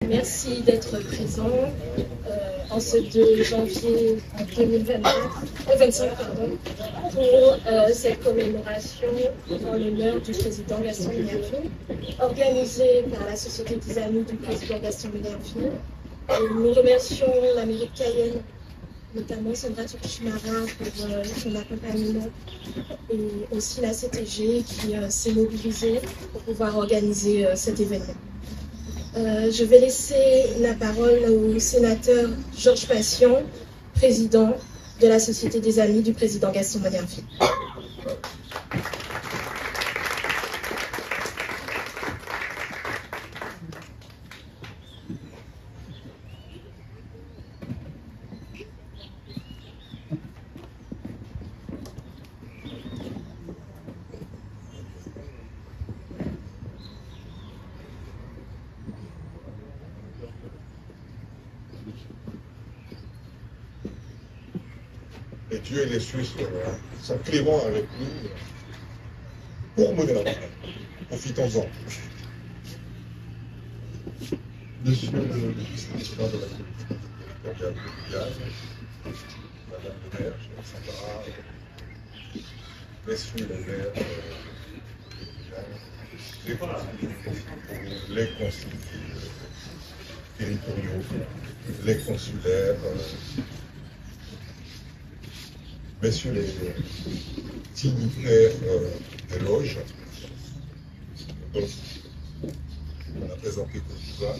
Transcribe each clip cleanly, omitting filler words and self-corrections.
Merci d'être présent en ce 2 janvier 2025 pour cette commémoration en l'honneur du président Gaston Minerville, organisée par la Société des Amis du président Gaston Minerville. Nous remercions la mairie de Cayenne, notamment Sandra Tsukushimara pour son accompagnement, et aussi la CTG qui s'est mobilisée pour pouvoir organiser cet événement. Je vais laisser la parole au sénateur Georges Patient, président de la Société des Amis du président Gaston Minerville. Et Dieu et les cieux sont cléments avec nous pour Minerville. Profitons-en. Monsieur le vice-président de la collectivité territoriale de Guyane, Madame le maire, Sandra, Messieurs les maires de Guyane, les conseillers territoriaux, les consulaires, Messieurs les dignitaires des loges, dont on a présenté quelques-uns.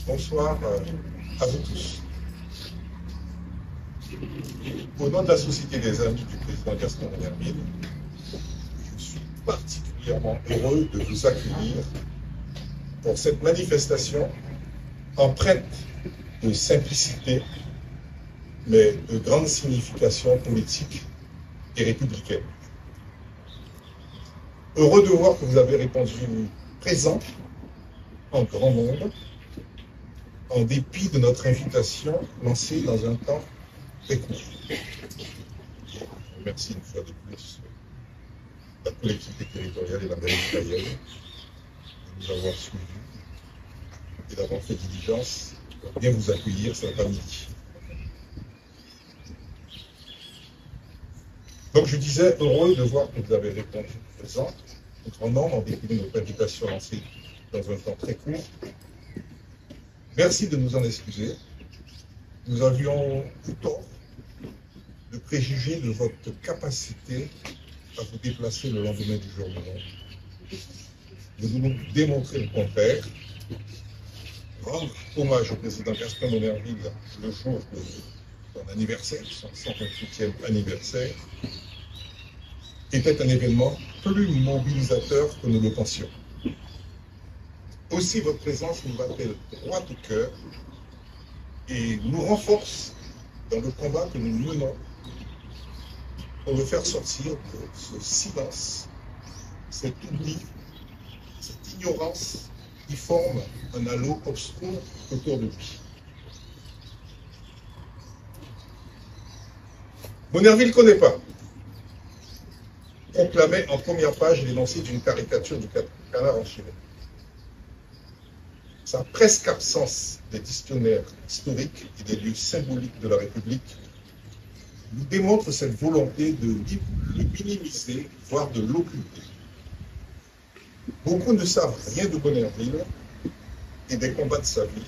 Bonsoir à vous tous. Au nom de la Société des Amis du président Gaston Minerville, je suis particulièrement heureux de vous accueillir pour cette manifestation empreinte de simplicité, mais de grande signification politique et républicaine. Heureux de voir que vous avez répondu présent en grand nombre, en dépit de notre invitation lancée dans un temps très court. Je remercie une fois de plus la collectivité territoriale et la mairie de Cayenne de nous avoir suivis et d'avoir fait diligence pour bien vous accueillir cet après-midi. Donc je disais, heureux de voir que vous avez répondu présent, en grand nombre, en dépit de notre invitation lancée dans un temps très court. Merci de nous en excuser. Nous avions tout tort de préjuger de votre capacité à vous déplacer le lendemain du jour de l'an. Vous nous démontrez le contraire. Rendre hommage au président Gaston Minerville le jour de son anniversaire, son 128e anniversaire, était un événement plus mobilisateur que nous le pensions. Aussi, votre présence nous appelle droit au cœur et nous renforce dans le combat que nous menons pour le faire sortir de ce silence, cet oubli, cette ignorance qui forme un halo obscur autour de lui. Minerville ne connaît pas. Proclamait en première page l'énoncé d'une caricature du canard enchaîné. Sa presque absence des dictionnaires historiques et des lieux symboliques de la République nous démontre cette volonté de le minimiser, voire de l'occulter. Beaucoup ne savent rien de Minerville et des combats de sa vie.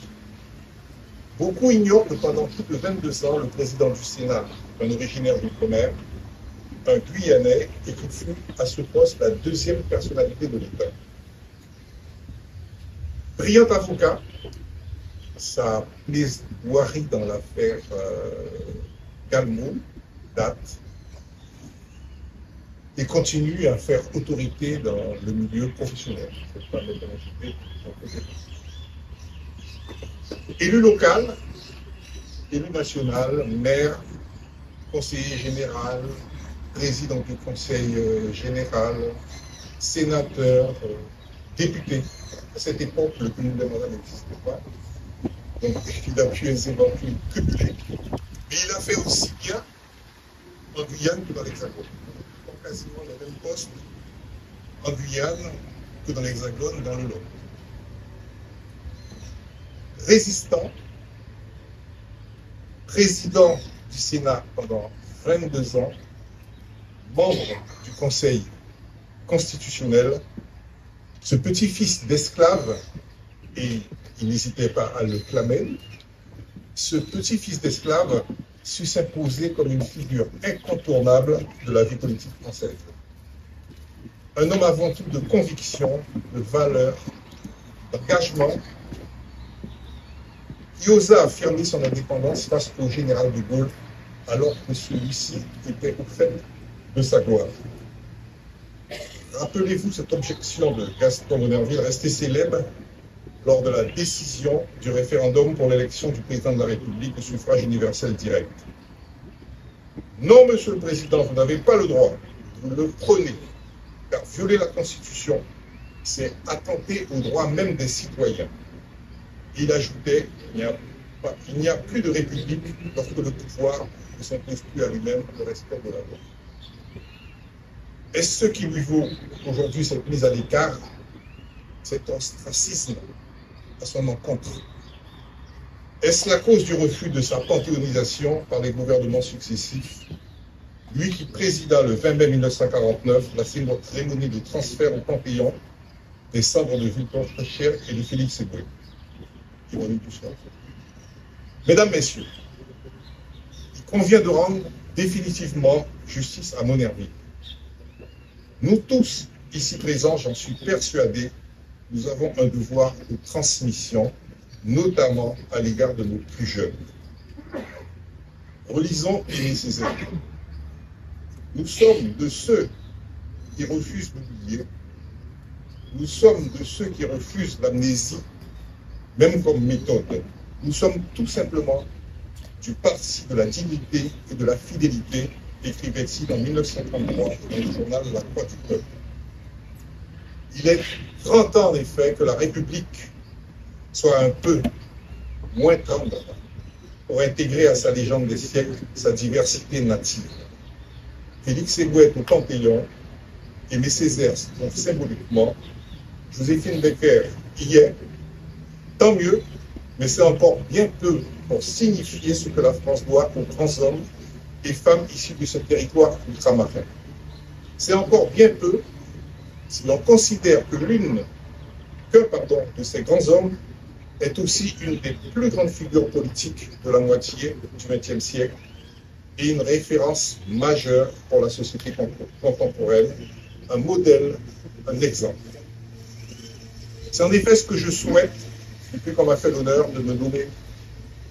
Beaucoup ignorent que pendant plus de 22 ans, le président du Sénat, un originaire d'outre-mer, un Guyanais, et qu'il fut à ce poste la deuxième personnalité de l'État. Brillant avocat, sa plaidoirie dans l'affaire Calmont date et continue à faire autorité dans le milieu professionnel. Élu local, élu national, maire, conseiller général, président du conseil général, sénateur, député. À cette époque, le cumul des mandats n'existait pas. Donc, il a pu aisément cumuler. Mais il a fait aussi bien en Guyane que dans l'Hexagone. Il a quasiment les mêmes postes en Guyane que dans l'Hexagone, dans le Lot. résistant, président du Sénat pendant 22 ans, membre du Conseil constitutionnel, ce petit-fils d'esclave, et il n'hésitait pas à le clamer, ce petit-fils d'esclave sut s'imposer comme une figure incontournable de la vie politique française. Un homme avant tout de conviction, de valeur, d'engagement, qui osa affirmer son indépendance face au général de Gaulle, alors que celui-ci était au fait de sa gloire. Rappelez-vous cette objection de Gaston Monnerville restée célèbre lors de la décision du référendum pour l'élection du président de la République au suffrage universel direct. Non, Monsieur le Président, vous n'avez pas le droit, vous le prenez, car violer la Constitution, c'est attenter aux droits même des citoyens. Il ajoutait, il n'y a plus de République lorsque le pouvoir ne s'impose plus à lui-même le respect de la loi. Est-ce ce qui lui vaut aujourd'hui cette mise à l'écart, cet ostracisme à son encontre? Est-ce la cause du refus de sa panthéonisation par les gouvernements successifs, lui qui présida le 20 mai 1949 la cérémonie de transfert au Panthéon des cendres de Victor Schœlcher et de Félix Éboué? Mesdames, Messieurs, il convient de rendre définitivement justice à Monnerville. Nous tous, ici présents, j'en suis persuadé, nous avons un devoir de transmission, notamment à l'égard de nos plus jeunes. Relisons Aimé Césaire. Nous sommes de ceux qui refusent l'oublier, nous sommes de ceux qui refusent l'amnésie, même comme méthode. Nous sommes tout simplement du parti de la dignité et de la fidélité, écrivait-il en 1933 dans le journal La Croix du Peuple. Il est 30 ans en effet que la République soit un peu moins tendre pour intégrer à sa légende des siècles sa diversité native. Félix Éboué est au Panthéon, Aimé Césaire se trouve symboliquement, Joséphine Baker y est, tant mieux, mais c'est encore bien peu pour signifier ce que la France doit aux grands hommes et femmes issus de ce territoire ultramarin. C'est encore bien peu si l'on considère que qu'un de ces grands hommes est aussi une des plus grandes figures politiques de la moitié du XXe siècle et une référence majeure pour la société contemporaine, un modèle, un exemple. C'est en effet ce que je souhaite depuis qu'on m'a fait l'honneur de me nommer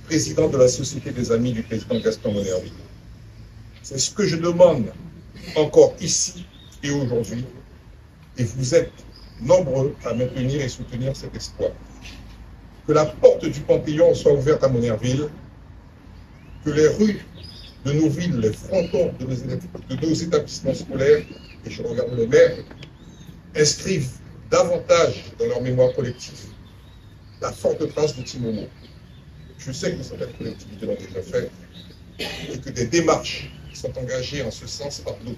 président de la Société des Amis du président Gaston Monnerville. C'est ce que je demande encore ici et aujourd'hui, et vous êtes nombreux à maintenir et soutenir cet espoir. Que la porte du Panthéon soit ouverte à Monnerville, que les rues de nos villes, les frontons de nos établissements scolaires, et je regarde le maire, inscrivent davantage dans leur mémoire collective la forte trace de Timomo. Je sais que certaines collectivités l'ont déjà fait et que des démarches sont engagées en ce sens par nous.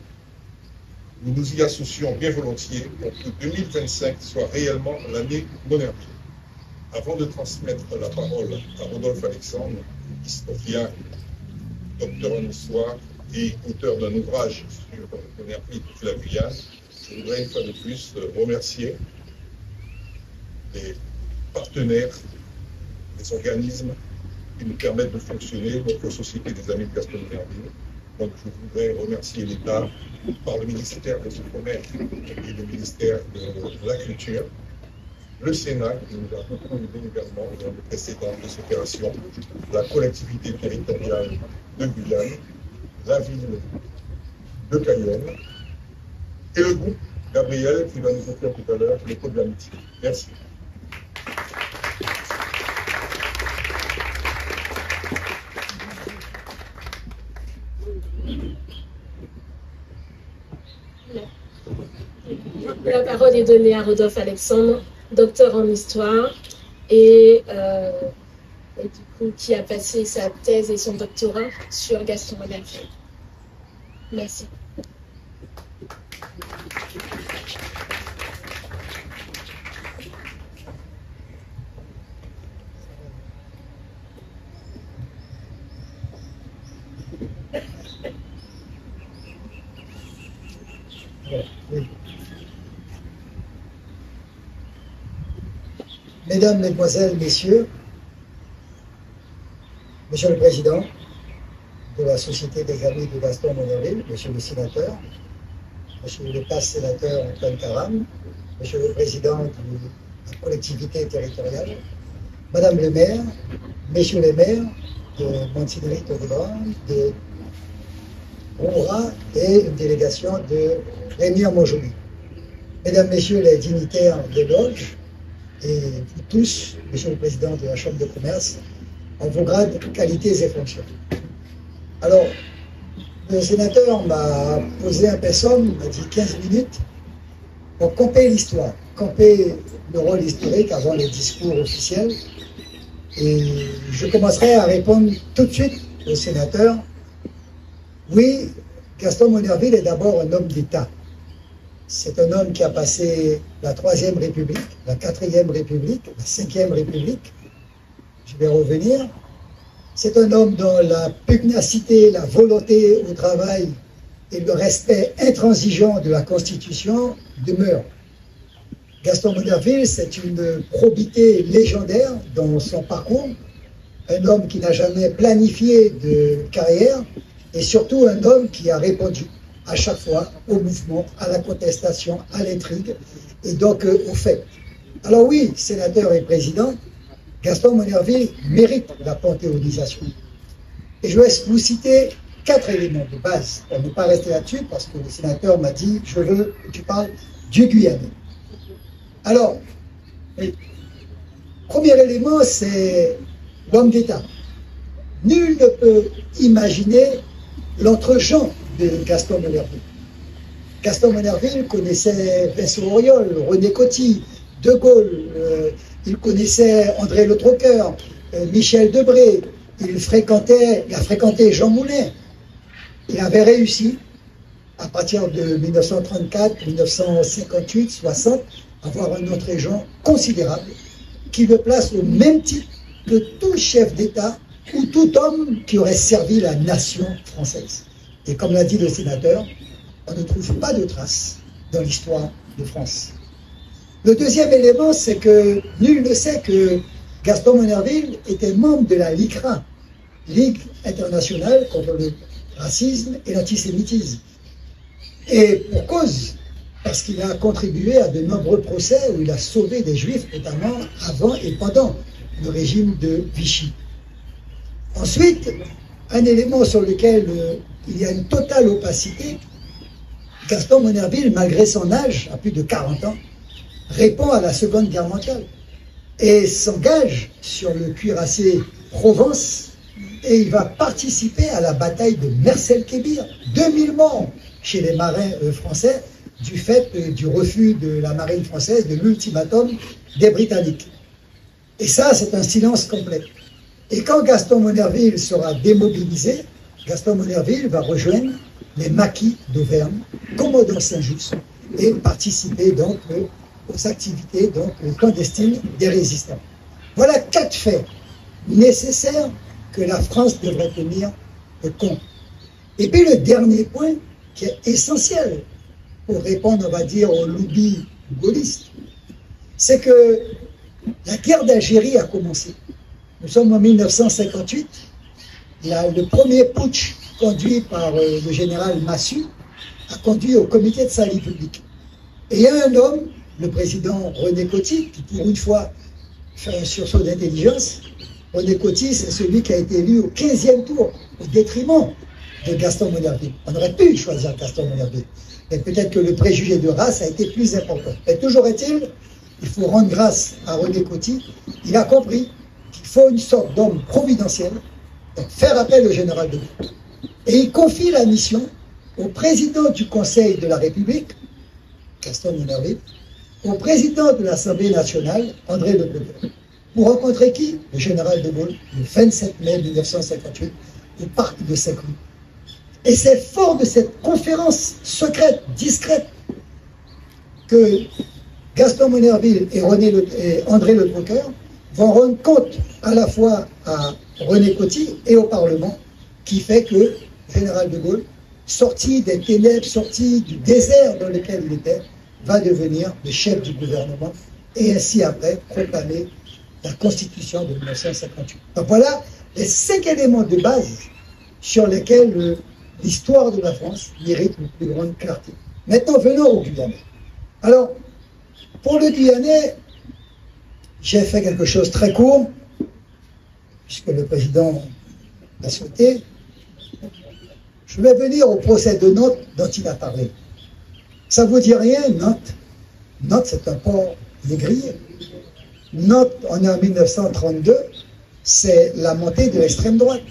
Nous nous y associons bien volontiers pour que 2025 soit réellement l'année Monnerville. Avant de transmettre la parole à Rodolphe Alexandre, historien, docteur en histoire et auteur d'un ouvrage sur Monnerville depuis la Guyane, je voudrais une fois de plus remercier les partenaires, les organismes qui nous permettent de fonctionner, notre Société des Amis de Gaston Monnerville. Donc je voudrais remercier l'État par le ministère des Outre-mer et le ministère de la Culture, le Sénat qui nous a beaucoup aidé également dans le précédent de cette opération, la collectivité territoriale de Guyane, la ville de Cayenne et le groupe Gabriel qui va nous offrir tout à l'heure le code de l'amitié. Merci. La parole est donnée à Rodolphe Alexandre, docteur en histoire et du coup qui a passé sa thèse et son doctorat sur Gaston Monnerville. Merci. Oui. Mesdames, Mesdemoiselles, Messieurs, Monsieur le Président de la Société des Amis de Gaston Monnerville, Monsieur le Sénateur, Monsieur le Passe-Sénateur Antoine Karam, Monsieur le Président de la collectivité territoriale, Madame le maire, Messieurs les maires de Montigny-Todebran, de Roura et une délégation de Rémy-en-Montjoly. Mesdames, Messieurs les dignitaires des loges, et vous tous, Monsieur le Président de la Chambre de commerce, en vos grades, qualités et fonctions. Alors, le sénateur m'a posé un personne, m'a dit 15 minutes, pour camper l'histoire, camper le rôle historique avant les discours officiels. Et je commencerai à répondre tout de suite au sénateur. Oui, Gaston Monnerville est d'abord un homme d'État. C'est un homme qui a passé la 3e République, la 4e République, la 5e République. Je vais revenir. C'est un homme dont la pugnacité, la volonté au travail et le respect intransigeant de la Constitution demeurent. Gaston Monnerville, c'est une probité légendaire dans son parcours. Un homme qui n'a jamais planifié de carrière et surtout un homme qui a répondu à chaque fois au mouvement, à la contestation, à l'intrigue et donc aux faits. Alors oui, sénateur et président, Gaston Monnerville mérite la panthéonisation. Et je vais vous citer 4 éléments de base, pour ne pas rester là-dessus, parce que le sénateur m'a dit, je veux que tu parles du Guyanais. Alors, premier élément, c'est l'homme d'État. Nul ne peut imaginer l'entre-gens de Gaston Monnerville. Gaston Monnerville connaissait Vincent Auriol, René Coty, De Gaulle, il connaissait André Le Troqueur, Michel Debré, il a fréquenté Jean Moulin. Il avait réussi, à partir de 1934, 1958, 60, à avoir un entre-gens considérable qui le place au même titre que tout chef d'État ou tout homme qui aurait servi la nation française. Et comme l'a dit le sénateur, on ne trouve pas de traces dans l'histoire de France. Le deuxième élément, c'est que nul ne sait que Gaston Monnerville était membre de la LICRA, Ligue internationale contre le racisme et l'antisémitisme. Et pour cause, parce qu'il a contribué à de nombreux procès où il a sauvé des Juifs, notamment avant et pendant le régime de Vichy. Ensuite, un élément sur lequel il y a une totale opacité, Gaston Monnerville, malgré son âge, à plus de 40 ans, répond à la Seconde Guerre mondiale et s'engage sur le cuirassé Provence et il va participer à la bataille de Mercel-Kébir. 2000 morts chez les marins français du fait du refus de la marine française de l'ultimatum des Britanniques. Et ça, c'est un silence complet. Et quand Gaston Monnerville sera démobilisé, Gaston Monnerville va rejoindre les maquis d'Auvergne, commandant Saint-Just, et participer donc aux activités donc, clandestines des résistants. Voilà 4 faits nécessaires que la France devrait tenir compte. Et puis le dernier point, qui est essentiel pour répondre, on va dire, au lobby gaulliste, c'est que la guerre d'Algérie a commencé. Nous sommes en 1958. Le premier putsch conduit par le général Massu a conduit au comité de salut public. Et il y a un homme, le président René Coty, qui pour une fois fait un sursaut d'intelligence. René Coty, c'est celui qui a été élu au 15e tour, au détriment de Gaston Monnerville. On aurait pu choisir Gaston Monnerville. Mais peut-être que le préjugé de race a été plus important. Mais toujours est-il, il faut rendre grâce à René Coty. Il a compris qu'il faut une sorte d'homme providentiel, donc faire appel au général de Gaulle. Et il confie la mission au président du Conseil de la République, Gaston Monnerville, au président de l'Assemblée nationale, André Le Troqueur. Pour rencontrer qui? Le général de Gaulle, le 27 mai 1958, au parc de Saint-Cloud. Et c'est fort de cette conférence secrète, discrète, que Gaston Monnerville et André Le Troqueur vont rendre compte à la fois à René Coty et au Parlement, qui fait que le général de Gaulle sorti des ténèbres, sorti du désert dans lequel il était, va devenir le chef du gouvernement et ainsi après proclamer la Constitution de 1958. Donc voilà les 5 éléments de base sur lesquels l'histoire de la France mérite une plus grande clarté. Maintenant, venons au Guyanais. Alors, pour le Guyanais, j'ai fait quelque chose très court, puisque le président l'a souhaité. Je vais venir au procès de Nantes dont il a parlé. Ça vous dit rien, Nantes? Nantes, c'est un port négrier. Nantes, on est en 1932, c'est la montée de l'extrême droite.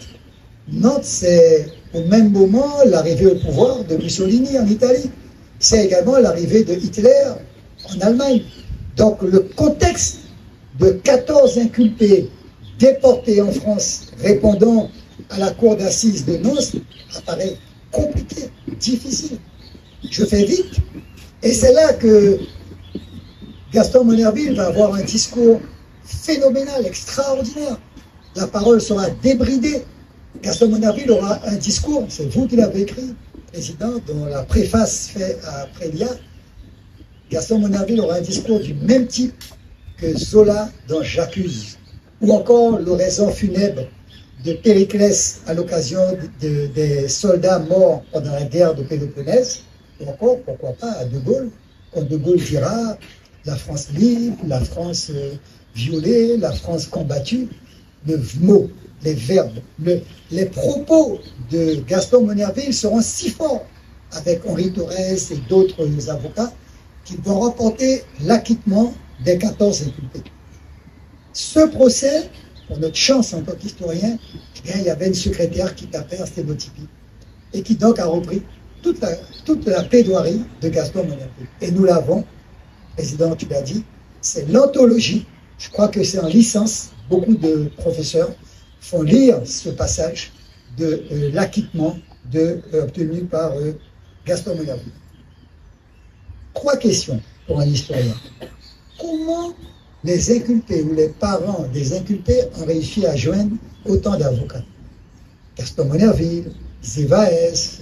Nantes, c'est au même moment l'arrivée au pouvoir de Mussolini en Italie. C'est également l'arrivée de Hitler en Allemagne. Donc le contexte de 14 inculpés déportés en France répondant à la cour d'assises de Nantes apparaît compliqué, difficile. Je fais vite. Et c'est là que Gaston Monnerville va avoir un discours phénoménal, extraordinaire. La parole sera débridée. Gaston Monnerville aura un discours, c'est vous qui l'avez écrit, président, dont la préface fait à Prélia. Gaston Monnerville aura un discours du même type que Zola dans J'accuse, ou encore l'oraison funèbre de Périclès à l'occasion des soldats morts pendant la guerre de Péloponnèse, ou encore, pourquoi pas, à De Gaulle, quand De Gaulle dira la France libre, la France violée, la France combattue. Le mot, les verbes, les propos de Gaston Monnerville seront si forts avec Henri Torres et d'autres avocats qu'ils vont remporter l'acquittement des 14 inculpés. Ce procès, pour notre chance en tant qu'historien, il y avait une secrétaire qui tapait un sténotypie et qui donc a repris toute la plaidoirie de Gaston Monnerville. Et nous l'avons, président, tu l'as dit, c'est l'anthologie. Je crois que c'est en licence. Beaucoup de professeurs font lire ce passage de l'acquittement obtenu par Gaston Monnerville. 3 questions pour un historien. Comment les inculpés ou les parents des inculpés ont réussi à joindre autant d'avocats? Gaston Monnerville, Zévaès,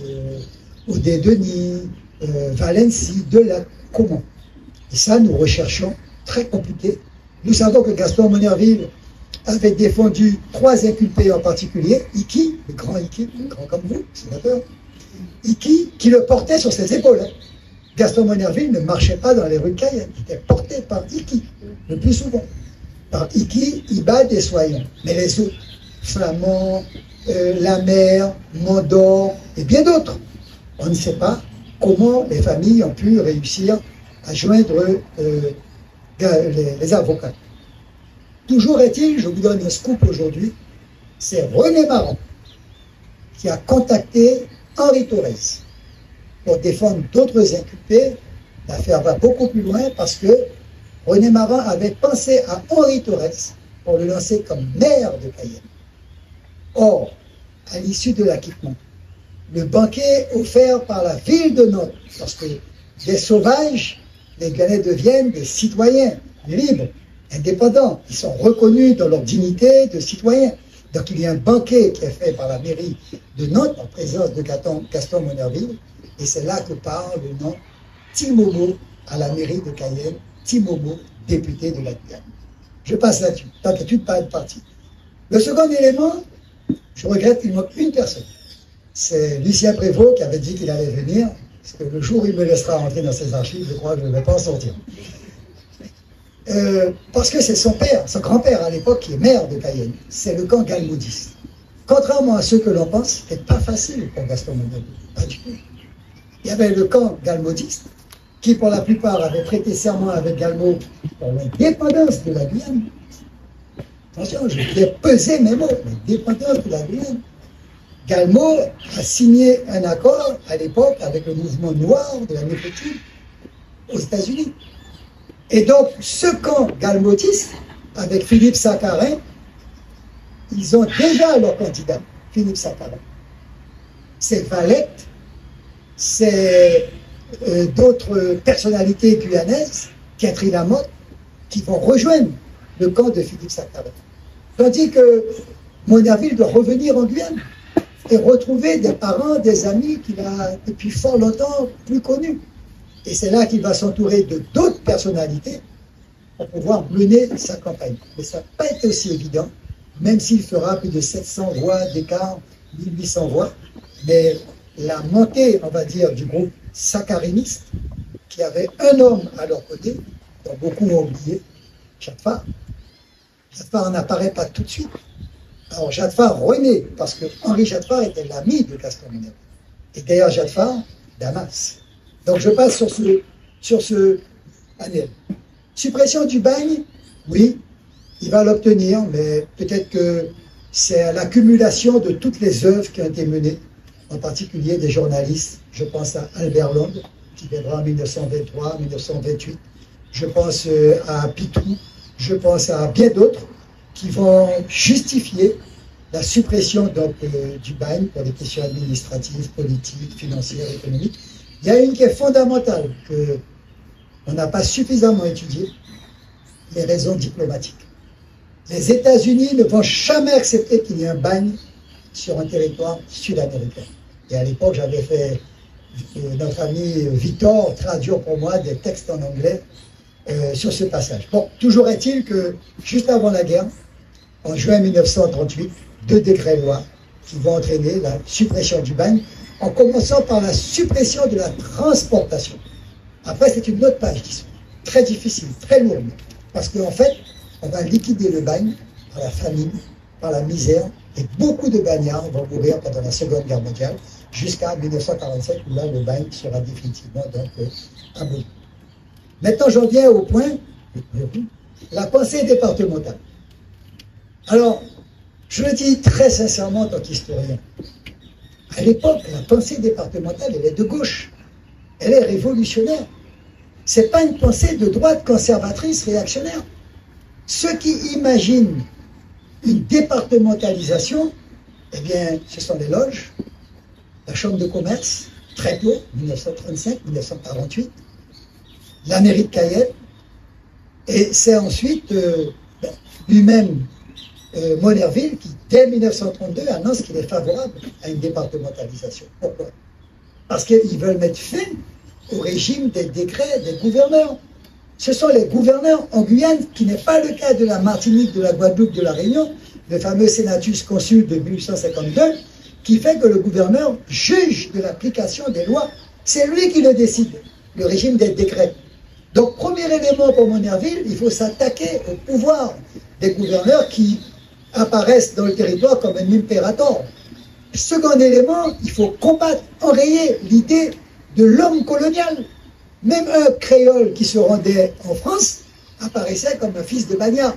Odé Denis, Valency, Delac, comment? Et ça, nous recherchons, très compliqué. Nous savons que Gaston Monnerville avait défendu 3 inculpés en particulier, Icky, le grand comme vous, sénateur, Icky, qui le portait sur ses épaules. Gaston Monnerville ne marchait pas dans les rues de Cayenne, il était porté par Icky, le plus souvent. Par Icky, Ibad et Soyon. Mais les autres, Flamand, Lamer, Mondor et bien d'autres, on ne sait pas comment les familles ont pu réussir à joindre les avocats. Toujours est-il, je vous donne un scoop aujourd'hui, c'est René Maran qui a contacté Henri Torres pour défendre d'autres inculpés. L'affaire va beaucoup plus loin parce que René Maran avait pensé à Henri Torres pour le lancer comme maire de Cayenne. Or, à l'issue de l'acquittement, le banquet offert par la ville de Nantes, parce que des sauvages, les Guyanais deviennent des citoyens libres, indépendants, ils sont reconnus dans leur dignité de citoyens. Donc il y a un banquet qui est fait par la mairie de Nantes en présence de Gaston Monnerville, et c'est là que parle le nom Timomo à la mairie de Cayenne, Timomo, député de la Guyane. Je passe là-dessus, t'inquiète pas de partie. Le second élément, je regrette qu'il manque une personne. C'est Lucien Prévost qui avait dit qu'il allait venir, parce que le jour où il me laissera rentrer dans ses archives, je crois que je ne vais pas en sortir. Parce que c'est son père, son grand-père à l'époque, qui est maire de Cayenne. C'est le camp galmaudiste. Contrairement à ce que l'on pense, c'était pas facile pour Gaston Monnerville. Pas du tout. Il y avait le camp galmaudiste, qui pour la plupart avait prêté serment avec Galmo pour l'indépendance de la Guyane. Attention, je vais peser mes mots, l'indépendance de la Guyane. Galmo a signé un accord à l'époque avec le mouvement noir de la négritude aux États-Unis. Et donc, ce camp galmaudiste, avec Philippe Sakharin, ils ont déjà leur candidat, Philippe Sakharin. C'est Valette, c'est d'autres personnalités guyanaises, Catherine Lamotte, qui vont rejoindre le camp de Philippe Sakharin. Tandis que Monnerville doit revenir en Guyane. et retrouver des parents, des amis qu'il a depuis fort longtemps plus connus. Et c'est là qu'il va s'entourer de d'autres personnalités pour pouvoir mener sa campagne. Mais ça n'a pas été aussi évident, même s'il fera plus de 700 voix d'écart, 1800 voix. Mais la montée, on va dire, du groupe sakhariniste, qui avait un homme à leur côté, dont beaucoup ont oublié, Jadfar. Jadfar n'apparaît pas tout de suite. Alors Jadfar renaît, parce que Henri Jadfar était l'ami de Gaston Minerville. Et derrière Jadfar, Damas. Donc je passe sur ce panel. Suppression du bagne, oui, il va l'obtenir, mais peut-être que c'est l'accumulation de toutes les œuvres qui ont été menées, en particulier des journalistes. Je pense à Albert Londres, qui viendra en 1923, 1928. Je pense à Pitou, je pense à bien d'autres qui vont justifier la suppression donc, du bagne pour des questions administratives, politiques, financières, économiques. Il y a une qui est fondamentale, qu'on n'a pas suffisamment étudiée, les raisons diplomatiques. Les États-Unis ne vont jamais accepter qu'il y ait un bagne sur un territoire sud-américain. Et à l'époque, j'avais fait, notre ami Victor traduire pour moi des textes en anglais sur ce passage. Bon, toujours est-il que, juste avant la guerre, en juin 1938, 2 décrets-lois qui vont entraîner la suppression du bagne, en commençant par la suppression de la transportation. Après, c'est une autre page d'histoire, très difficile, très lourde, parce qu'en fait, on va liquider le bagne par la famine, par la misère, et beaucoup de bagnards vont mourir pendant la Seconde Guerre mondiale, jusqu'à 1947, où là, le bagne sera définitivement donc aboli. Maintenant, j'en viens au point, la pensée départementale. Alors, je le dis très sincèrement en tant qu'historien, à l'époque, la pensée départementale, elle est de gauche, elle est révolutionnaire. Ce n'est pas une pensée de droite conservatrice réactionnaire. Ceux qui imaginent une départementalisation, eh bien, ce sont les loges, la Chambre de commerce, très tôt, 1935-1948, la mairie de Cayenne, et c'est ensuite lui-même, Monnerville, qui, dès 1932, annonce qu'il est favorable à une départementalisation. Pourquoi? Parce qu'ils veulent mettre fin au régime des décrets des gouverneurs. Ce sont les gouverneurs en Guyane, qui n'est pas le cas de la Martinique, de la Guadeloupe, de la Réunion, le fameux Senatus Consul de 1852, qui fait que le gouverneur juge de l'application des lois. C'est lui qui le décide, le régime des décrets. Donc, premier élément pour Monnerville, il faut s'attaquer au pouvoir des gouverneurs qui apparaissent dans le territoire comme un impérator. Second élément, il faut combattre, enrayer l'idée de l'homme colonial. Même un créole qui se rendait en France apparaissait comme un fils de bagnard.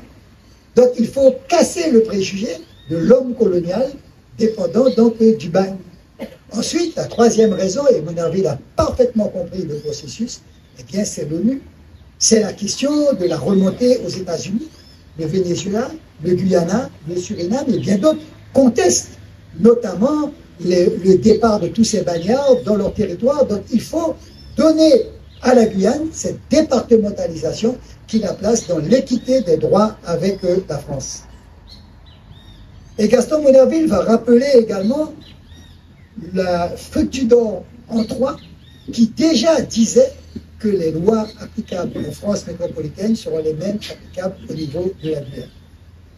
Donc il faut casser le préjugé de l'homme colonial dépendant donc du bagne. Ensuite, la troisième raison, et Monnerville a parfaitement compris le processus, eh bien c'est l'ONU. C'est la question de la remontée aux États-Unis. Le Venezuela, le Guyana, le Suriname et bien d'autres contestent notamment le départ de tous ces bagnards dans leur territoire. Donc il faut donner à la Guyane cette départementalisation qui la place dans l'équité des droits avec la France. Et Gaston Monnerville va rappeler également la Fructidor en 3 qui déjà disait que les lois applicables en France métropolitaine seront les mêmes applicables au niveau de la Guyane.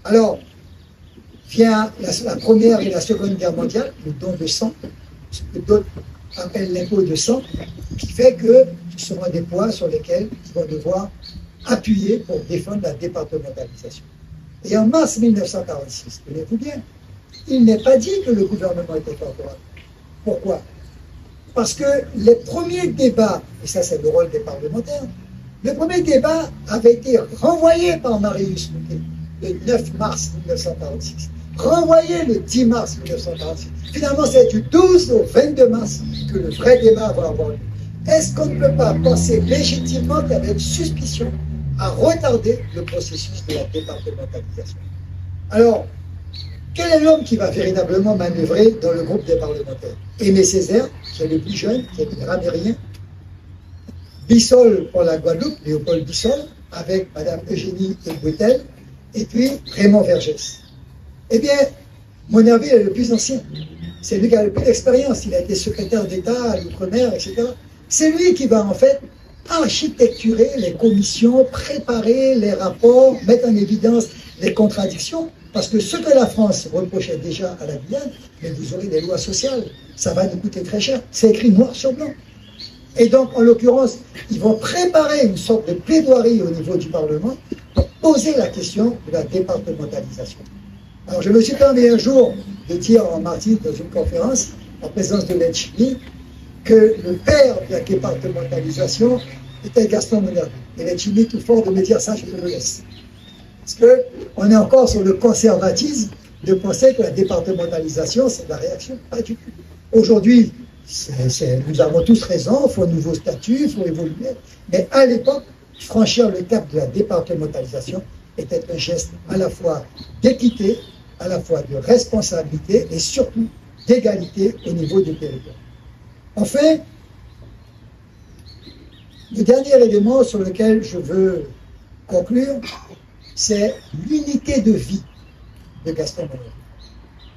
Alors, vient la Première et la Seconde Guerre mondiale, le don de sang, ce que d'autres appellent l'impôt de sang, qui fait que ce seront des poids sur lesquels ils vont devoir appuyer pour défendre la départementalisation. Et en mars 1946, tenez-vous bien, il n'est pas dit que le gouvernement était favorable. Pourquoi? Parce que les premiers débats, et ça c'est le rôle des parlementaires, le premier débat avait été renvoyé par Marius Mouquet le 9 mars 1946, renvoyé le 10 mars 1946. Finalement, c'est du 12 au 22 mars que le vrai débat va avoir lieu. Est-ce qu'on ne peut pas penser légitimement qu'il y avait une suspicion à retarder le processus de la départementalisation? Alors, quel est l'homme qui va véritablement manœuvrer dans le groupe des parlementaires? Aimé Césaire, qui est le plus jeune, qui est grammairien. Bissol pour la Guadeloupe, Léopold Bissol, avec Mme Eugénie Brutel, et puis Raymond Vergès. Eh bien, Monnerville est le plus ancien. C'est lui qui a le plus d'expérience. Il a été secrétaire d'État à l'outre-mer, etc. C'est lui qui va en fait architecturer les commissions, préparer les rapports, mettre en évidence les contradictions. Parce que ce que la France reprochait déjà à la Guyane, mais vous aurez des lois sociales, ça va nous coûter très cher. C'est écrit noir sur blanc. Et donc, en l'occurrence, ils vont préparer une sorte de plaidoirie au niveau du Parlement pour poser la question de la départementalisation. Alors, je me suis permis un jour de dire en Martinique, dans une conférence, en présence de Letchimy, que le père de la départementalisation était Gaston Monnerville. Et Letchimy, tout fort de me dire ça, je le laisse. Parce qu'on est encore sur le conservatisme de penser que la départementalisation, c'est de la réaction. Pas du tout. Aujourd'hui, nous avons tous raison, il faut un nouveau statut, il faut évoluer. Mais à l'époque, franchir le cap de la départementalisation était un geste à la fois d'équité, à la fois de responsabilité et surtout d'égalité au niveau du territoire. Enfin, le dernier élément sur lequel je veux conclure, c'est l'unité de vie de Gaston Monnerville.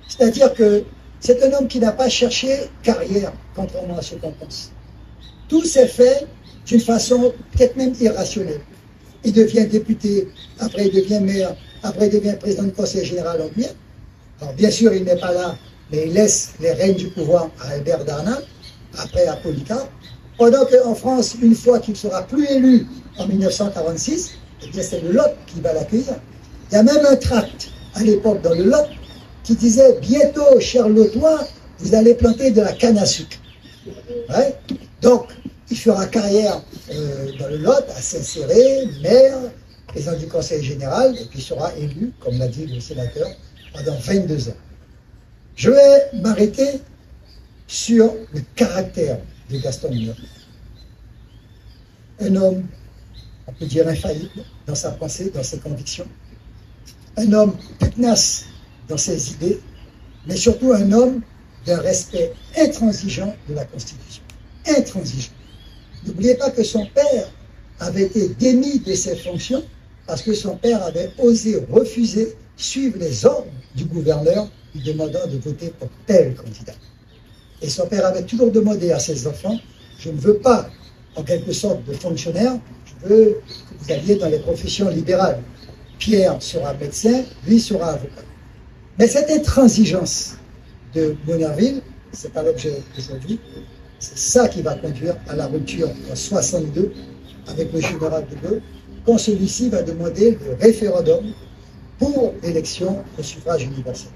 C'est-à-dire que c'est un homme qui n'a pas cherché carrière, contrairement à ce qu'on pense. Tout s'est fait d'une façon peut-être même irrationnelle. Il devient député, après il devient maire, après il devient président du conseil général en Guyane. Alors bien sûr, il n'est pas là, mais il laisse les rênes du pouvoir à Albert Darnat, après à Polycarpe. Pendant qu'en France, une fois qu'il sera plus élu en 1946, eh bien c'est le Lot qui va l'accueillir. Il y a même un tract à l'époque dans le Lot qui disait « Bientôt, cher Lotois, vous allez planter de la canne à sucre. » Ouais. Donc, il fera carrière dans le Lot, à s'insérer, maire, président du conseil général, et puis sera élu, comme l'a dit le sénateur, pendant 22 ans. Je vais m'arrêter sur le caractère de Gaston Monnerville. Un homme, on peut dire infaillible dans sa pensée, dans ses convictions. Un homme pugnace dans ses idées, mais surtout un homme d'un respect intransigeant de la Constitution. Intransigeant. N'oubliez pas que son père avait été démis de ses fonctions parce que son père avait osé refuser suivre les ordres du gouverneur lui demandant de voter pour tel candidat. Et son père avait toujours demandé à ses enfants, je ne veux pas, en quelque sorte, de fonctionnaire, je veux que vous alliez dans les professions libérales. Pierre sera médecin, lui sera avocat. Mais cette intransigeance de Monnerville, ce n'est pas l'objet d'aujourd'hui, c'est ça qui va conduire à la rupture en 62 avec le général de Gaulle, quand celui-ci va demander le référendum pour l'élection au suffrage universel.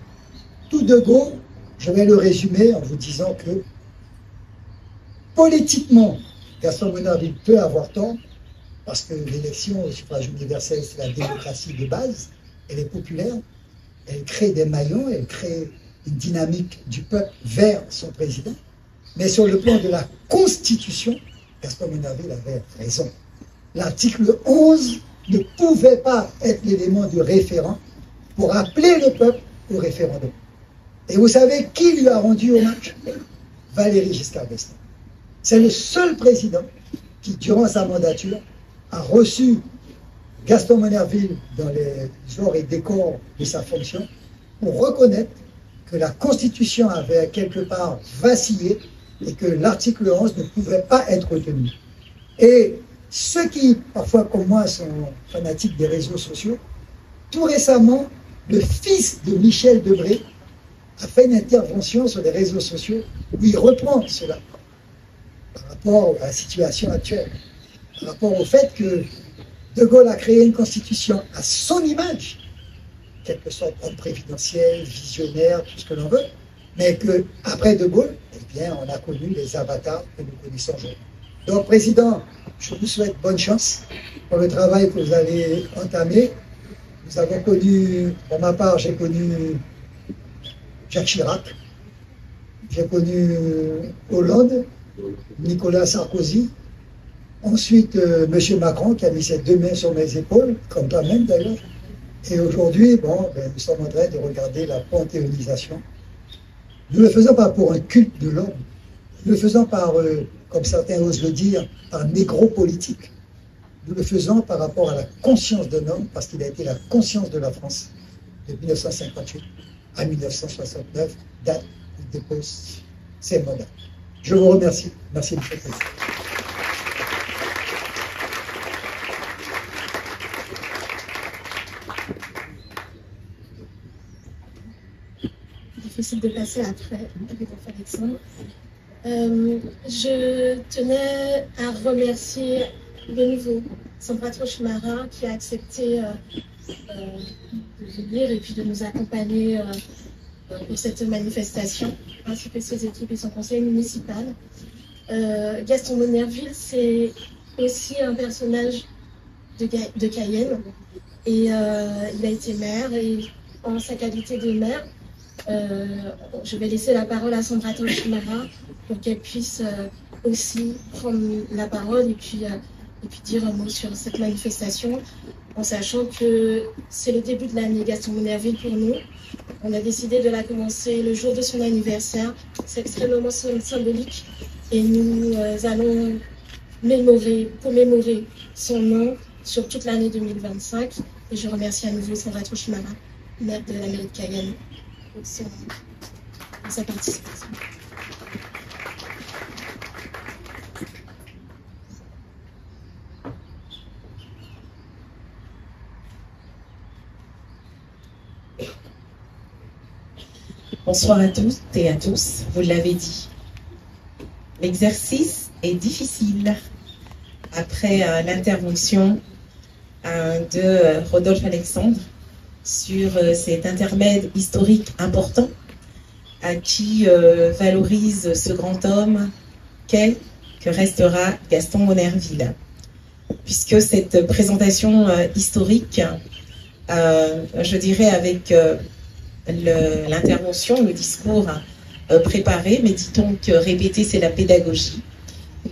Tout de Gaulle, je vais le résumer en vous disant que politiquement, Gaston Monnerville peut avoir tort, parce que l'élection au suffrage universel, c'est la démocratie de base, elle est populaire, elle crée des maillons, elle crée une dynamique du peuple vers son président. Mais sur le plan de la Constitution, Gaston Monnerville avait raison. L'article 11 ne pouvait pas être l'élément de référent pour appeler le peuple au référendum. Et vous savez qui lui a rendu hommage? Valéry Giscard d'Estaing. C'est le seul président qui, durant sa mandature, a reçu Gaston Monnerville dans les ors et décors de sa fonction pour reconnaître que la Constitution avait quelque part vacillé et que l'article 11 ne pouvait pas être retenu. Et ceux qui, parfois comme moi, sont fanatiques des réseaux sociaux, tout récemment, le fils de Michel Debré a fait une intervention sur les réseaux sociaux où il reprend cela par rapport à la situation actuelle, par rapport au fait que De Gaulle a créé une constitution à son image, quelque sorte homme prévidentiel, visionnaire, tout ce que l'on veut, mais qu'après De Gaulle, eh bien, on a connu les avatars que nous connaissons aujourd'hui. Donc, Président, je vous souhaite bonne chance pour le travail que vous allez entamer. Nous avons connu, pour ma part, j'ai connu Jacques Chirac, j'ai connu Hollande, Nicolas Sarkozy, ensuite M. Macron qui a mis ses deux mains sur mes épaules, comme toi-même d'ailleurs. Et aujourd'hui, bon, nous sommes en train de regarder la panthéonisation. Nous ne le faisons pas pour un culte de l'homme, nous le faisons par, comme certains osent le dire, par négropolitique. Nous le faisons par rapport à la conscience d'un homme, parce qu'il a été la conscience de la France depuis 1958, à 1969, date où il dépose ses mandats. Je vous remercie. Merci, M. le Président. Difficile de passer après Rodolphe Alexandre. Je tenais à remercier de nouveau Sandra Trochimara qui a accepté de venir et puis de nous accompagner pour cette manifestation, ainsi que ses équipes et son conseil municipal. Gaston Monnerville, c'est aussi un personnage de Cayenne et il a été maire et en sa qualité de maire, je vais laisser la parole à Sandra Trochimara pour qu'elle puisse aussi prendre la parole et puis dire un mot sur cette manifestation, en sachant que c'est le début de l'année Gaston Monnerville pour nous. On a décidé de la commencer le jour de son anniversaire. C'est extrêmement symbolique et nous allons commémorer son nom sur toute l'année 2025. Et je remercie à nouveau Sandra Trochimara, maire de la mairie de Cayenne, pour sa participation. Bonsoir à toutes et à tous, vous l'avez dit. L'exercice est difficile. Après l'intervention de Rodolphe Alexandre sur cet intermède historique important qui valorise ce grand homme qu'est, que restera Gaston Monnerville. Puisque cette présentation historique, je dirais avec l'intervention, le discours préparé, mais dit-on que répéter c'est la pédagogie.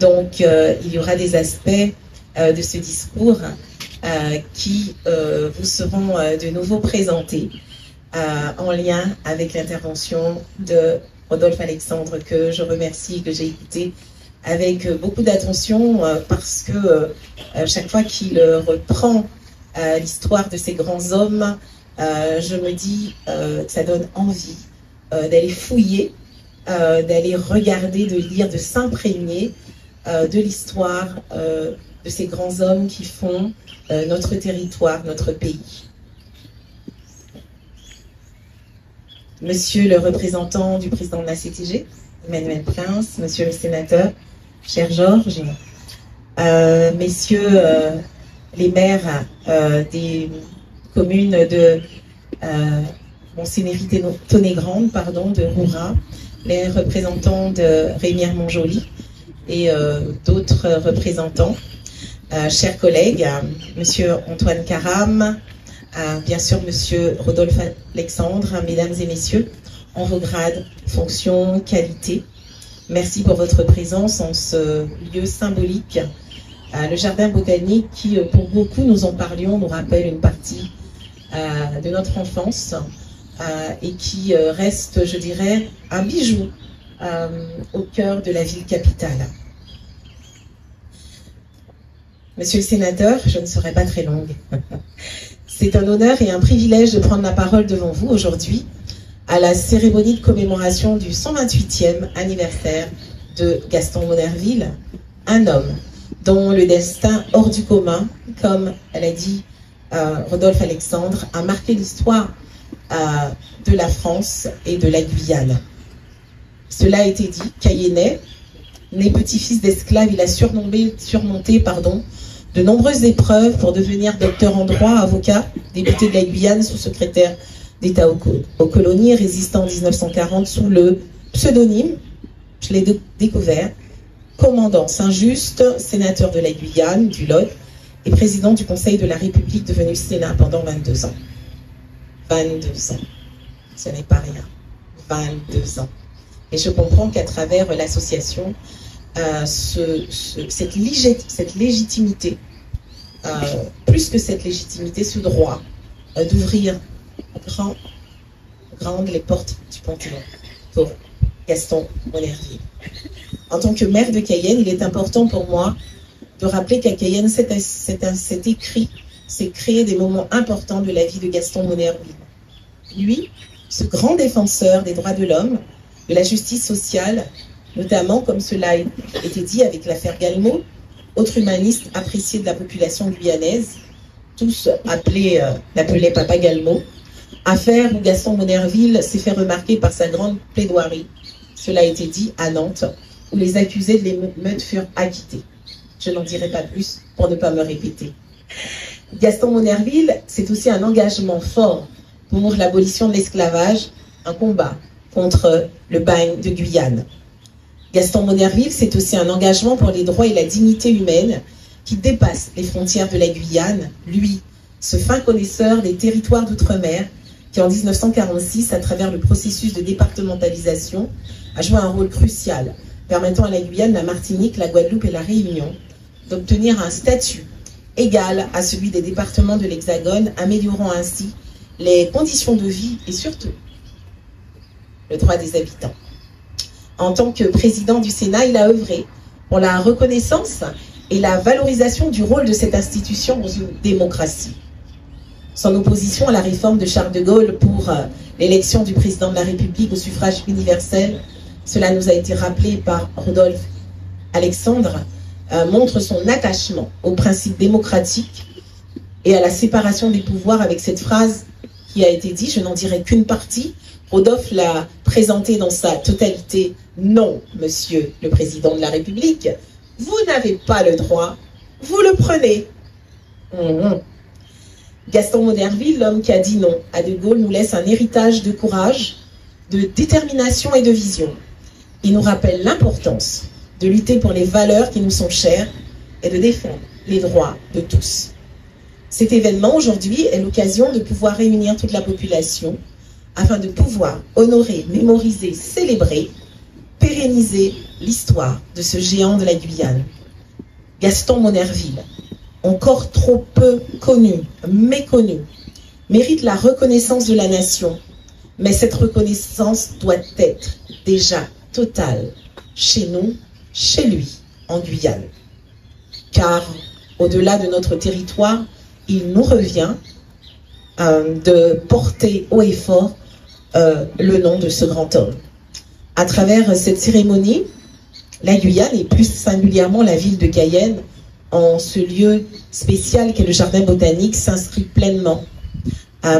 Donc il y aura des aspects de ce discours qui vous seront de nouveau présentés en lien avec l'intervention de Rodolphe Alexandre, que je remercie, que j'ai écouté avec beaucoup d'attention parce que chaque fois qu'il reprend l'histoire de ces grands hommes, je me dis que ça donne envie d'aller fouiller, d'aller regarder, de lire, de s'imprégner de l'histoire de ces grands hommes qui font notre territoire, notre pays. Monsieur le représentant du président de la CTG, Emmanuel Prince, monsieur le sénateur, cher Georges, messieurs les maires des communes de Montsénéry-Tonnet-Grande, de Roura, les représentants de Rémière-Montjoly et d'autres représentants, chers collègues, monsieur Antoine Caram, bien sûr monsieur Rodolphe Alexandre, mesdames et messieurs, en vos grades, fonctions, qualités, merci pour votre présence en ce lieu symbolique, le jardin botanique qui, pour beaucoup, nous en parlions, nous rappelle une partie de notre enfance et qui reste, je dirais, un bijou au cœur de la ville capitale. Monsieur le sénateur, je ne serai pas très longue. C'est un honneur et un privilège de prendre la parole devant vous aujourd'hui à la cérémonie de commémoration du 128e anniversaire de Gaston Monnerville, un homme dont le destin hors du commun, comme elle a dit Rodolphe Alexandre, a marqué l'histoire de la France et de la Guyane. Cela a été dit, Cayennais, né petit-fils d'esclaves, il a surmonté de nombreuses épreuves pour devenir docteur en droit, avocat, député de la Guyane, sous-secrétaire d'État aux colonies, résistant en 1940 sous le pseudonyme, je l'ai découvert, commandant Saint-Just, sénateur de la Guyane, du Lot, et président du Conseil de la République devenu Sénat pendant 22 ans. 22 ans. Ce n'est pas rien. 22 ans. Et je comprends qu'à travers l'association, cette légitimité, plus que cette légitimité, ce droit d'ouvrir grandes les portes du Panthéon pour Gaston Monnerville. En tant que maire de Cayenne, il est important pour moi de rappeler qu'à Cayenne, c'est écrit, c'est créé des moments importants de la vie de Gaston Monnerville. Lui, ce grand défenseur des droits de l'homme, de la justice sociale, notamment, comme cela a été dit avec l'affaire Galmo, autre humaniste apprécié de la population guyanaise, tous l'appelaient Papa Galmo, affaire où Gaston Monnerville s'est fait remarquer par sa grande plaidoirie, cela a été dit à Nantes, où les accusés de l'émeute furent acquittés. Je n'en dirai pas plus pour ne pas me répéter. Gaston Monnerville, c'est aussi un engagement fort pour l'abolition de l'esclavage, un combat contre le bagne de Guyane. Gaston Monnerville, c'est aussi un engagement pour les droits et la dignité humaine qui dépasse les frontières de la Guyane. Lui, ce fin connaisseur des territoires d'outre-mer, qui en 1946, à travers le processus de départementalisation, a joué un rôle crucial, permettant à la Guyane, la Martinique, la Guadeloupe et la Réunion d'obtenir un statut égal à celui des départements de l'Hexagone, améliorant ainsi les conditions de vie et surtout le droit des habitants. En tant que président du Sénat, il a œuvré pour la reconnaissance et la valorisation du rôle de cette institution dans une démocratie. Son opposition à la réforme de Charles de Gaulle pour l'élection du président de la République au suffrage universel, cela nous a été rappelé par Rodolphe Alexandre, montre son attachement aux principes démocratiques et à la séparation des pouvoirs avec cette phrase qui a été dite, je n'en dirai qu'une partie. Rodolphe l'a présenté dans sa totalité. Non, monsieur le président de la République, vous n'avez pas le droit, vous le prenez. Gaston Monnerville, l'homme qui a dit non à De Gaulle, nous laisse un héritage de courage, de détermination et de vision. Il nous rappelle l'importance de lutter pour les valeurs qui nous sont chères et de défendre les droits de tous. Cet événement aujourd'hui est l'occasion de pouvoir réunir toute la population afin de pouvoir honorer, mémoriser, célébrer, pérenniser l'histoire de ce géant de la Guyane. Gaston Monnerville, encore trop peu connu, méconnu, mérite la reconnaissance de la nation, mais cette reconnaissance doit être déjà totale chez nous, chez lui, en Guyane. Car au-delà de notre territoire, il nous revient de porter haut et fort le nom de ce grand homme. À travers cette cérémonie, la Guyane, et plus singulièrement la ville de Cayenne, en ce lieu spécial qu'est le jardin botanique, s'inscrit pleinement,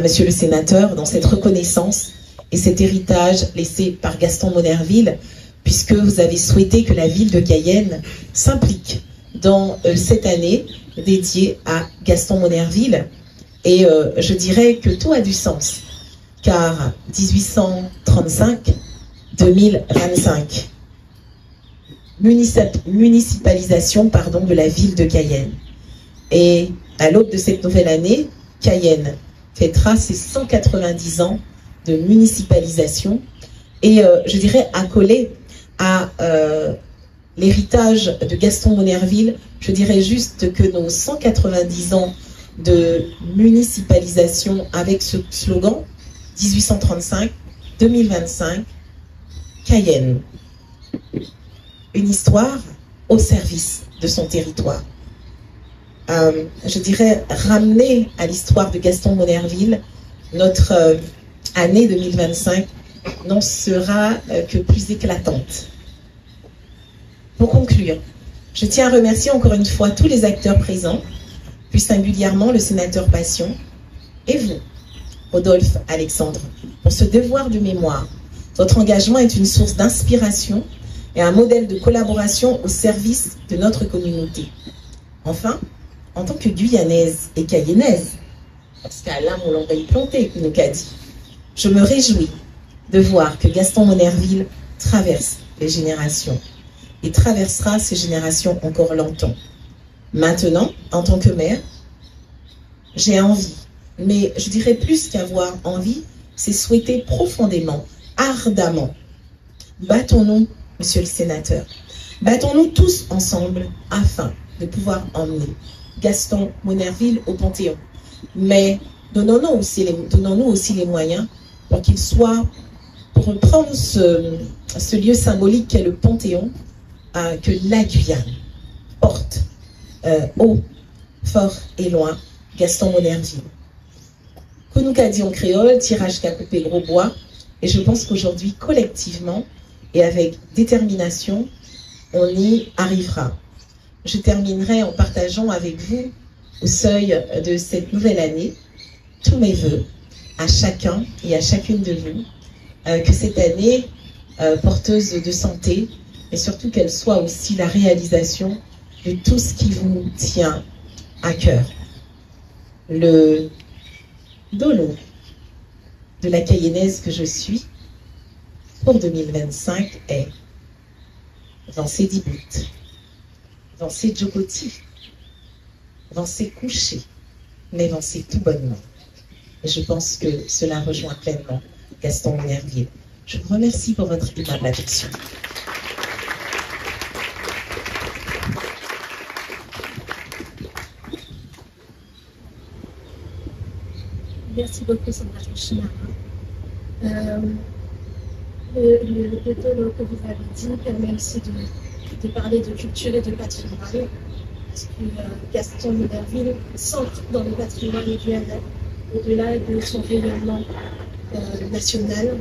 monsieur le sénateur, dans cette reconnaissance et cet héritage laissé par Gaston Monnerville, puisque vous avez souhaité que la ville de Cayenne s'implique dans cette année dédiée à Gaston Monnerville. Et je dirais que tout a du sens, car 1835-2025, municipalisation de la ville de Cayenne. Et à l'aube de cette nouvelle année, Cayenne fêtera ses 190 ans de municipalisation. Et je dirais accolé à l'héritage de Gaston Monnerville, je dirais juste que nos 190 ans de municipalisation avec ce slogan 1835-2025, Cayenne. Une histoire au service de son territoire. Je dirais ramener à l'histoire de Gaston Monnerville, notre année 2025 n'en sera que plus éclatante. Pour conclure, je tiens à remercier encore une fois tous les acteurs présents, plus singulièrement le sénateur Passion, et vous, Rodolphe Alexandre, pour ce devoir de mémoire. Votre engagement est une source d'inspiration et un modèle de collaboration au service de notre communauté. Enfin, en tant que Guyanaise et Cayennaise, parce qu'à l'âme on l'aurait planté, nous qu'a dit, je me réjouis de voir que Gaston Monnerville traverse les générations et traversera ces générations encore longtemps. Maintenant, en tant que mère, j'ai envie, mais je dirais plus qu'avoir envie, c'est souhaiter profondément, ardemment. Battons-nous, monsieur le sénateur, battons-nous tous ensemble afin de pouvoir emmener Gaston Monnerville au Panthéon. Mais donnons-nous aussi les moyens pour qu'il soit, pour reprendre ce lieu symbolique qu'est le Panthéon, que la Guyane porte haut, fort et loin Gaston Monnerville. Konoukadi en créole, tirage qu'a coupé gros bois. Et je pense qu'aujourd'hui, collectivement et avec détermination, on y arrivera. Je terminerai en partageant avec vous, au seuil de cette nouvelle année, tous mes vœux à chacun et à chacune de vous, que cette année porteuse de santé, et surtout qu'elle soit aussi la réalisation de tout ce qui vous tient à cœur. Le dolo de la Cayennaise que je suis pour 2025 est Vancé Dibout, Vancé Djokoti, Vancé couché, mais Vancé tout bonnement. Et je pense que cela rejoint pleinement Gaston Monnerville. Je vous remercie pour votre aimable attention. Merci beaucoup, Sandra Chimara. Le tonneau que vous avez dit permet aussi de parler de culture et de patrimoine, parce que Gaston Monnerville s'ancre dans le patrimoine guyanais, au-delà de son rayonnement national.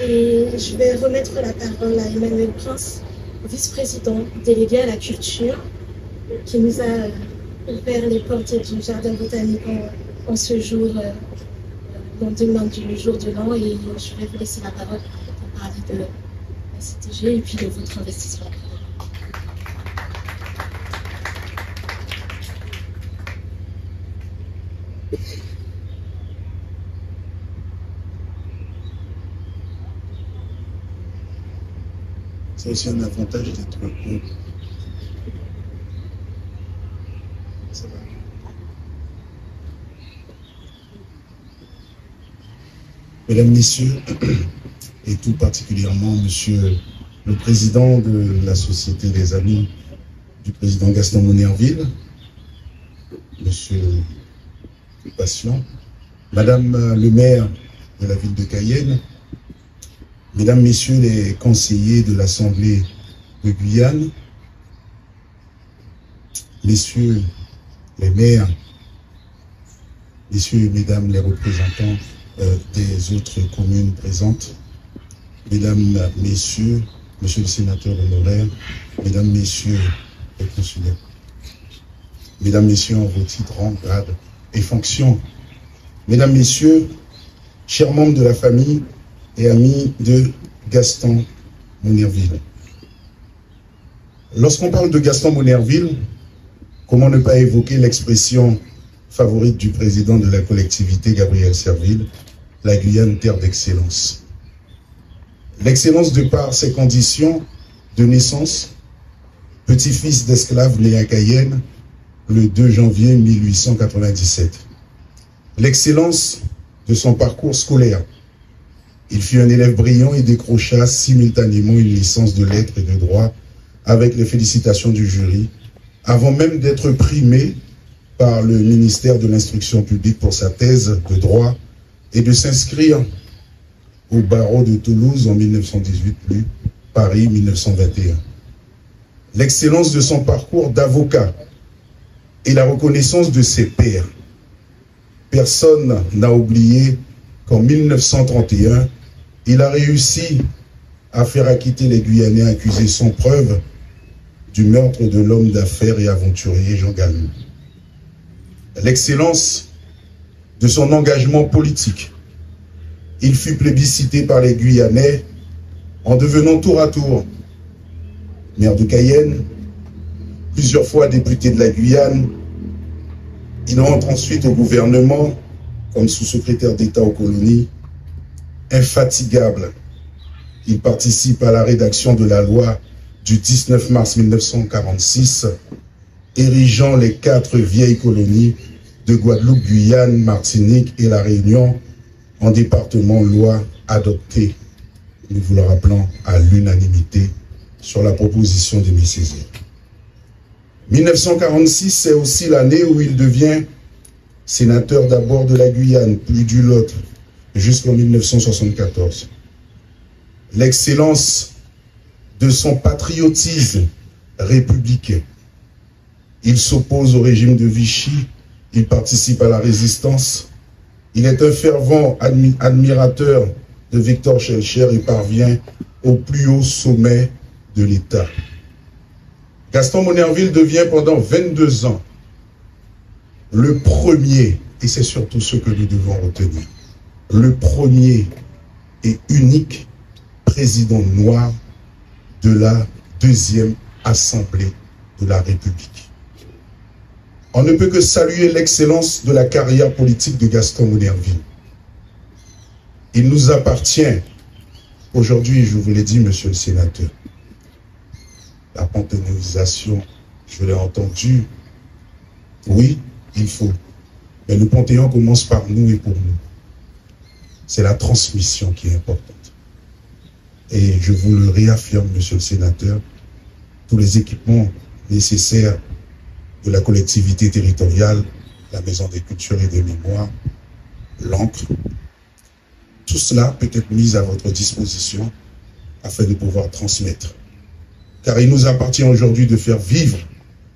Et je vais remettre la parole à Emmanuel Prince, vice-président délégué à la culture, qui nous a ouvert les portes du jardin botanique en ce jour, lendemain du jour de l'an, et je vais vous laisser la parole pour parler de la CTG et puis de votre investissement. C'est aussi un avantage d'être haut. Ça va. Mesdames, Messieurs, et tout particulièrement Monsieur le Président de la Société des Amis du Président Gaston Monnerville, Monsieur le Patient, Madame le maire de la ville de Cayenne, Mesdames, Messieurs les conseillers de l'Assemblée de Guyane, Messieurs les maires, Messieurs et Mesdames les représentants des autres communes présentes, Mesdames, Messieurs, Monsieur le sénateur honoraire, Mesdames, Messieurs les consulaires, Mesdames, Messieurs en vos titres, rangs, grades et fonctions, Mesdames, Messieurs, chers membres de la famille et amis de Gaston Monnerville. Lorsqu'on parle de Gaston Monnerville, comment ne pas évoquer l'expression favorite du président de la collectivité, Gabriel Serville, la Guyane, terre d'excellence. L'excellence de par ses conditions de naissance, petit-fils d'esclave né à Cayenne, le 2 janvier 1897. L'excellence de son parcours scolaire. Il fut un élève brillant et décrocha simultanément une licence de lettres et de droit avec les félicitations du jury, avant même d'être primé par le ministère de l'Instruction publique pour sa thèse de droit et de s'inscrire au barreau de Toulouse en 1918, puis Paris 1921. L'excellence de son parcours d'avocat et la reconnaissance de ses pairs. Personne n'a oublié qu'en 1931, il a réussi à faire acquitter les Guyanais accusés sans preuve du meurtre de l'homme d'affaires et aventurier Jean Gallou. L'excellence de son engagement politique. Il fut plébiscité par les Guyanais en devenant tour à tour maire de Cayenne, plusieurs fois député de la Guyane. Il entre ensuite au gouvernement comme sous-secrétaire d'État aux colonies. Infatigable, il participe à la rédaction de la loi du 19 mars 1946, érigeant les 4 vieilles colonies de Guadeloupe, Guyane, Martinique et La Réunion en département loi adoptée, nous vous le rappelons, à l'unanimité sur la proposition d'Aimé Césaire. 1946, c'est aussi l'année où il devient sénateur d'abord de la Guyane, puis du Lot, jusqu'en 1974. L'excellence de son patriotisme républicain. Il s'oppose au régime de Vichy, il participe à la résistance, Il est un fervent admirateur de Victor Schœlcher et parvient au plus haut sommet de l'État. Gaston Monnerville devient pendant 22 ans le premier, et c'est surtout ce que nous devons retenir, le premier et unique président noir de la deuxième Assemblée de la République. On ne peut que saluer l'excellence de la carrière politique de Gaston Monnerville. Il nous appartient, aujourd'hui, je vous l'ai dit, monsieur le sénateur, la panthéonisation, je l'ai entendu, oui, il faut. Mais le Panthéon commence par nous et pour nous. C'est la transmission qui est importante. Et je vous le réaffirme, monsieur le sénateur, tous les équipements nécessaires de la collectivité territoriale, la Maison des Cultures et des Mémoires, l'encre, tout cela peut être mis à votre disposition afin de pouvoir transmettre. Car il nous appartient aujourd'hui de faire vivre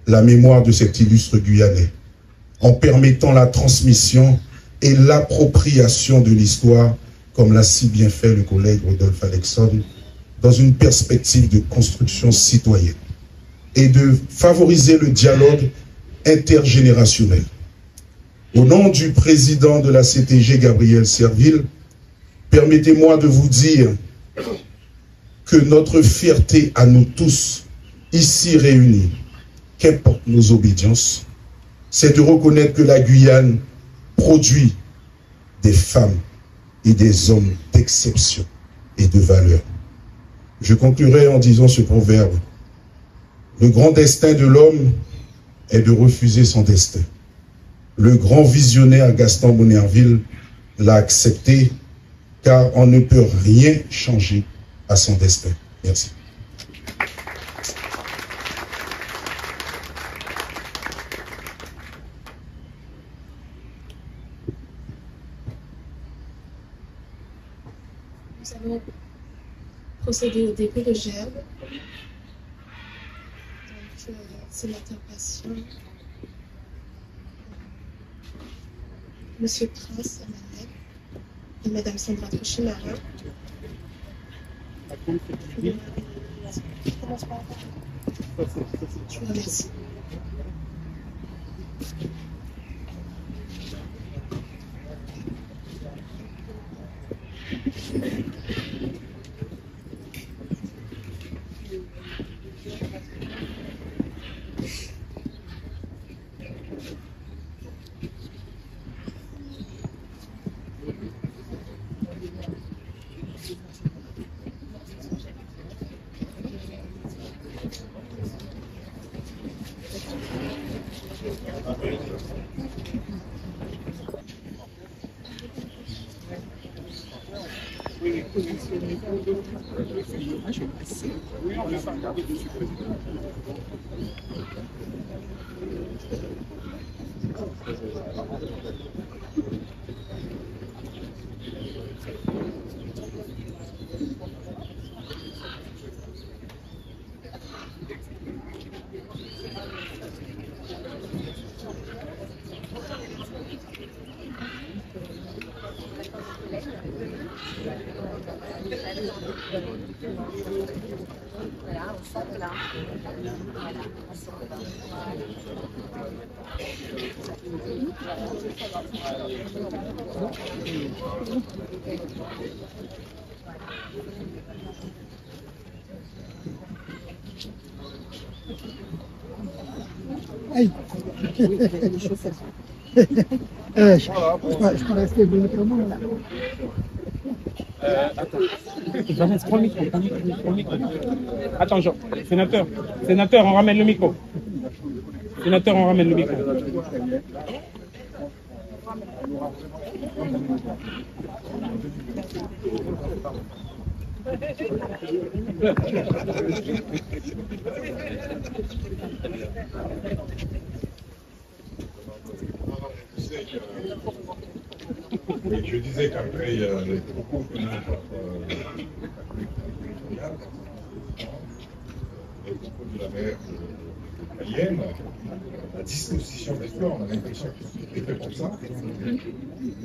la mémoire de cet illustre Guyanais, en permettant la transmission et l'appropriation de l'histoire, comme l'a si bien fait le collègue Rodolphe Alexandre, dans une perspective de construction citoyenne et de favoriser le dialogue intergénérationnel. Au nom du président de la CTG, Gabriel Serville, permettez-moi de vous dire que notre fierté à nous tous, ici réunis, qu'importe nos obédiences, c'est de reconnaître que la Guyane produit des femmes et des hommes d'exception et de valeur. Je conclurai en disant ce proverbe. Le grand destin de l'homme est de refuser son destin. Le grand visionnaire Gaston Monnerville l'a accepté, car on ne peut rien changer à son destin. Merci. Nous allons procéder au dépôt de gerbe. Donc, sénateur Patient, Monsieur Prince Emmanuel et Madame Sandra Trochet-Marin. Je vous remercie. Aïe. Je peux rester de l'autre monde là. Attends. Prends le micro. Attends, Jean. Sénateur, on ramène le micro. Sénateur, on ramène le micro. Je disais qu'après, il y a beaucoup de la mer Cayenne, la disposition des fleurs, on a l'impression que c'est fait pour ça.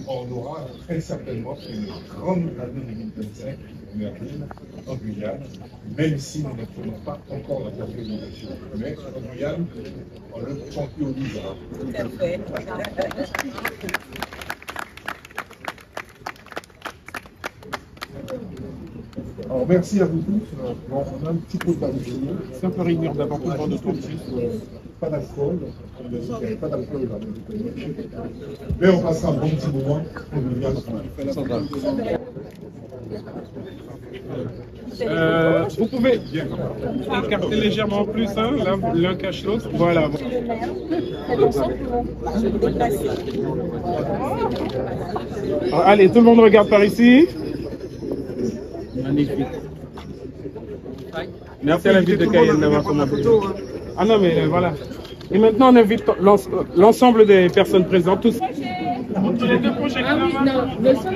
On aura très certainement une grande année 2025 en Guyane, même si nous ne prenons pas encore la capitalisation. Mais en Guyane, on le championnisera. Tout à fait. Alors, merci à vous tous. Bon, on a un petit peu de barbecue. Simple réunion d'avant pour de tour. Pas d'alcool. Pas d'alcool. Mais on passera un bon petit moment. Vous pouvez écarter légèrement plus, hein, l'un cache l'autre. Voilà. Alors, allez, tout le monde regarde par ici. Magnifique. Merci à la ville de Cayenne d'avoir commenté. Ah non, mais voilà. Et maintenant, on invite l'ensemble des personnes présentes, tous. Ah oui, non, le seul